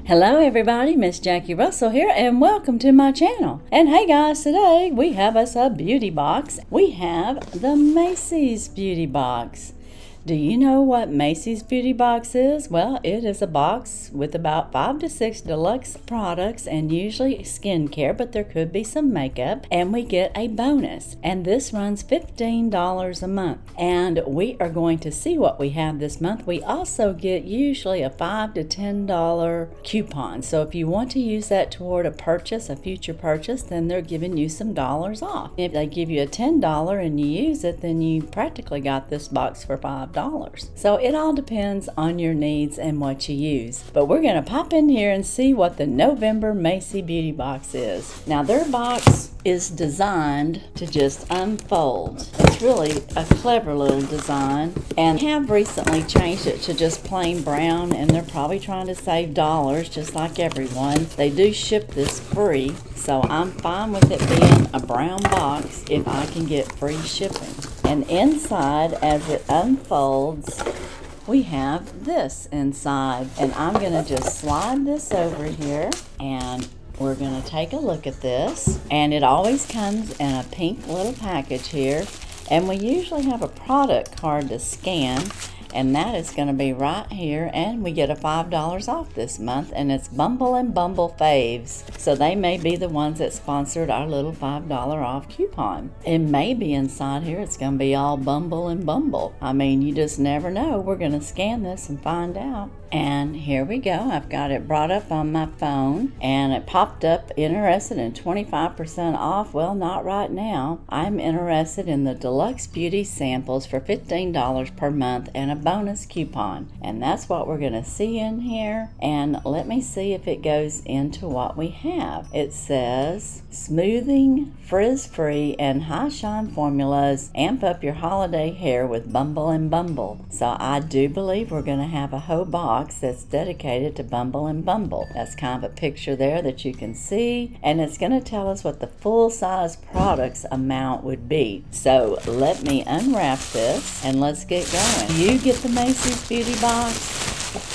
Hello everybody, Miss Jackie Russell here and welcome to my channel. And hey guys, today we have us a beauty box. We have the Macy's Beauty Box. Do you know what Macy's Beauty Box is? Well, it is a box with about 5 to 6 deluxe products and usually skincare, but there could be some makeup, and we get a bonus. And this runs $15 a month. And we are going to see what we have this month. We also get usually a $5 to $10 coupon. So if you want to use that toward a purchase, a future purchase, then they're giving you some dollars off. If they give you a $10 and you use it, then you practically got this box for $5. So it all depends on your needs and what you use. But we're going to pop in here and see what the November Macy Beauty Box is. Now their box is designed to just unfold. It's really a clever little design, and have recently changed it to just plain brown, and they're probably trying to save dollars just like everyone. They do ship this free, so I'm fine with it being a brown box if I can get free shipping. And inside, as it unfolds, we have this inside, and I'm going to just slide this over here, and we're going to take a look at this. And it always comes in a pink little package here, and we usually have a product card to scan, and that is going to be right here, and we get a $5 off this month, and it's Bumble and Bumble faves, so they may be the ones that sponsored our little $5 off coupon. It may be inside here it's going to be all Bumble and Bumble. I mean, you just never know. We're going to scan this and find out. And here we go. I've got it brought up on my phone, and it popped up interested in 25% off. Well, not right now. I'm interested in the deluxe beauty samples for $15 per month and a bonus coupon. And that's what we're going to see in here. And let me see if it goes into what we have. It says smoothing, frizz-free, and high shine formulas. Amp up your holiday hair with Bumble and Bumble. So I do believe we're going to have a whole box that's dedicated to Bumble and Bumble. That's kind of a picture there that you can see, and it's going to tell us what the full-size products amount would be. So let me unwrap this and let's get going. You get the Macy's Beauty Box.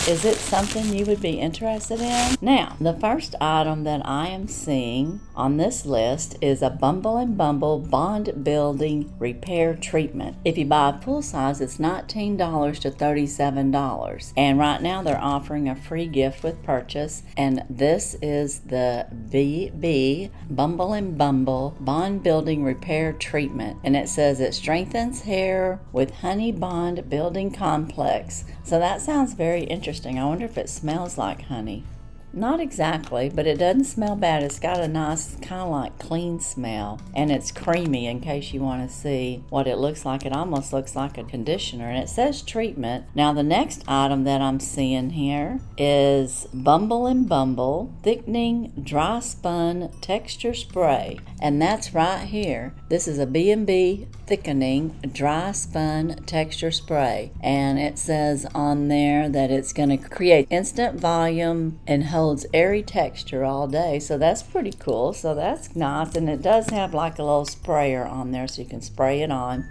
Is it something you would be interested in? Now, the first item that I am seeing on this list is a Bumble and Bumble Bond Building Repair Treatment. If you buy a full size, it's $19 to $37. And right now they're offering a free gift with purchase. And this is the BB Bumble and Bumble Bond Building Repair Treatment. And it says it strengthens hair with Honey Bond Building Complex. So that sounds very interesting. I wonder if it smells like honey. Not exactly, but it doesn't smell bad. It's got a nice kind of like clean smell, and it's creamy in case you want to see what it looks like. It almost looks like a conditioner, and it says treatment. Now the next item that I'm seeing here is Bumble and Bumble Thickening Dry Spun Texture Spray, and that's right here. This is a B&B Thickening Dry Spun Texture Spray, and it says on there that it's going to create instant volume and holds airy texture all day, so that's pretty cool. So that's nice, and it does have like a little sprayer on there so you can spray it on.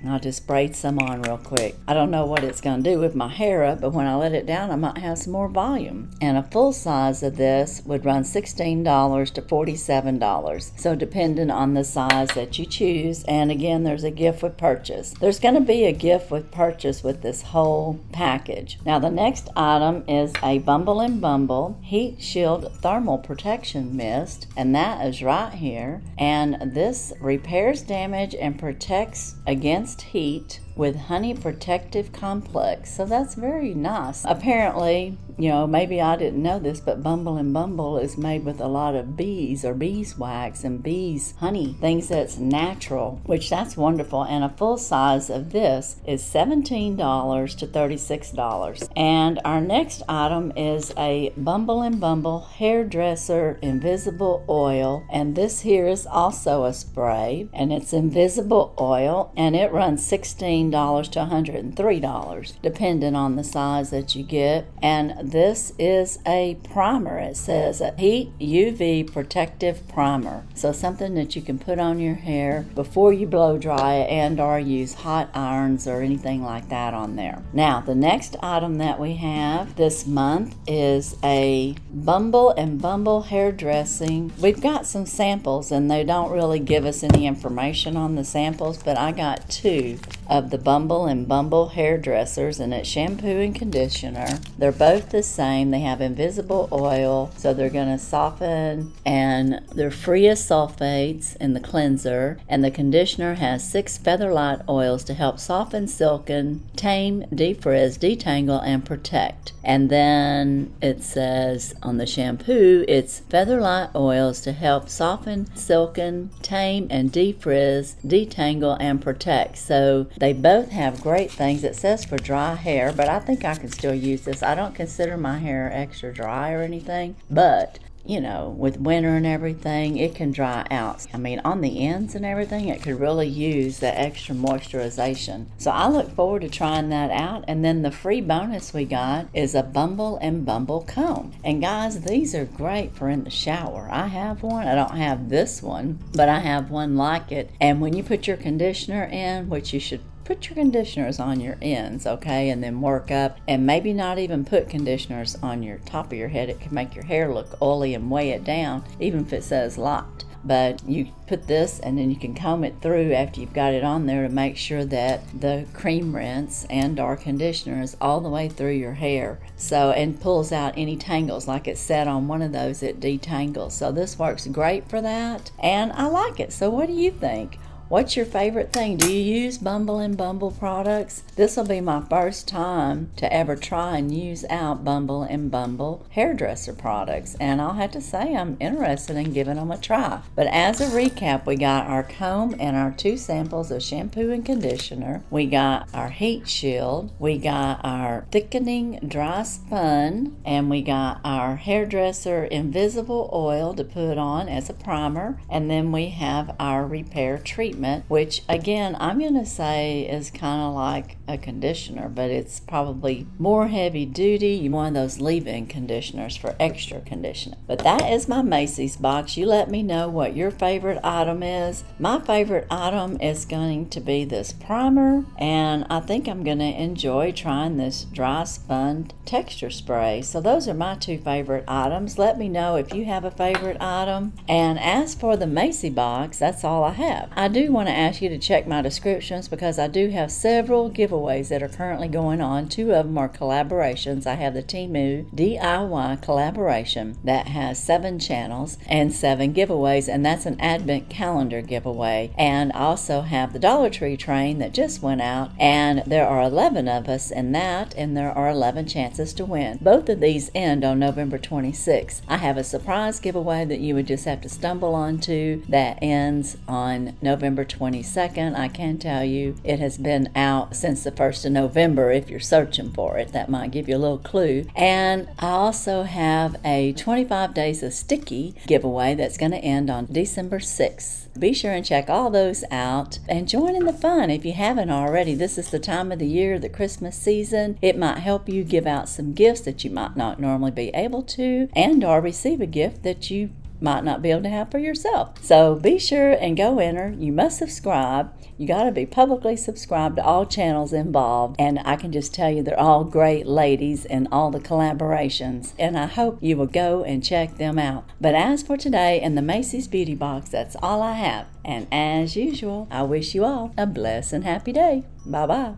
I'll just spray some on real quick. I don't know what it's going to do with my hair up, but when I let it down I might have some more volume. And a full size of this would run $16 to $47. So depending on the size that you choose. And again, there's a gift with purchase. There's going to be a gift with purchase with this whole package. Now the next item is a Bumble and Bumble Heat Shield Thermal Protection Mist. And that is right here. And this repairs damage and protects against heat with honey protective complex. So that's very nice. Apparently, you know, maybe I didn't know this, but Bumble and Bumble is made with a lot of bees or beeswax and bees honey, things that's natural, which that's wonderful. And a full size of this is $17 to $36. And our next item is a Bumble and Bumble Hairdresser Invisible Oil, and this here is also a spray, and it's invisible oil, and it runs $16 $15 to $103, depending on the size that you get. And this is a primer. It says a heat UV protective primer. So something that you can put on your hair before you blow dry it and or use hot irons or anything like that on there. Now, the next item that we have this month is a Bumble and Bumble hairdressing. We've got some samples and they don't really give us any information on the samples, but I got 2 of the Bumble and Bumble hairdressers, and it's shampoo and conditioner. They're both the same. They have invisible oil, so they're going to soften, and they're free of sulfates in the cleanser, and the conditioner has 6 feather light oils to help soften, silken, tame, defrizz, detangle, and protect. And then it says on the shampoo, it's feather light oils to help soften, silken, tame, and defrizz, detangle, and protect. So they both have great things. It says for dry hair, but I think I can still use this. I don't consider my hair extra dry or anything, but you know, with winter and everything, it can dry out. I mean, on the ends and everything, it could really use that extra moisturization. So I look forward to trying that out. And then the free bonus we got is a Bumble and Bumble comb. And guys, these are great for in the shower. I have one. I don't have this one, but I have one like it. And when you put your conditioner in, which you should put your conditioners on your ends, okay, and then work up, and maybe not even put conditioners on your top of your head. It can make your hair look oily and weigh it down, even if it says locked. But you put this and then you can comb it through after you've got it on there to make sure that the cream rinse and or conditioner is all the way through your hair. So, and pulls out any tangles. Like it said on one of those, it detangles. So this works great for that, and I like it. So what do you think? What's your favorite thing? Do you use Bumble and Bumble products? This will be my first time to ever try and use out Bumble and Bumble hairdresser products, and I'll have to say I'm interested in giving them a try. But as a recap, we got our comb and our 2 samples of shampoo and conditioner. We got our heat shield. We got our thickening dry spun, and we got our hairdresser invisible oil to put on as a primer, and then we have our repair treatment, which again I'm going to say is kind of like a conditioner, but it's probably more heavy duty, one of those leave-in conditioners for extra conditioning. But that is my Macy's box. You let me know what your favorite item is. My favorite item is going to be this primer, and I think I'm going to enjoy trying this dry spun texture spray. So those are my 2 favorite items. Let me know if you have a favorite item. And as for the Macy box, that's all I have. I do want to ask you to check my descriptions because I do have several giveaways that are currently going on. 2 of them are collaborations. I have the Temu DIY collaboration that has 7 channels and 7 giveaways, and that's an advent calendar giveaway. And I also have the Dollar Tree train that just went out, and there are 11 of us in that, and there are 11 chances to win. Both of these end on November 26th. I have a surprise giveaway that you would just have to stumble onto that ends on November 22nd. I can tell you it has been out since the 1st of November if you're searching for it. That might give you a little clue. And I also have a 25 days of Stickii giveaway that's going to end on December 6th. Be sure and check all those out and join in the fun if you haven't already. This is the time of the year, the Christmas season. It might help you give out some gifts that you might not normally be able to, and or receive a gift that you might not be able to have for yourself. So be sure and go enter. You must subscribe. You got to be publicly subscribed to all channels involved, and I can just tell you they're all great ladies in all the collaborations, and I hope you will go and check them out. But as for today in the Macy's Beauty Box, that's all I have, and as usual, I wish you all a blessed and happy day. Bye-bye.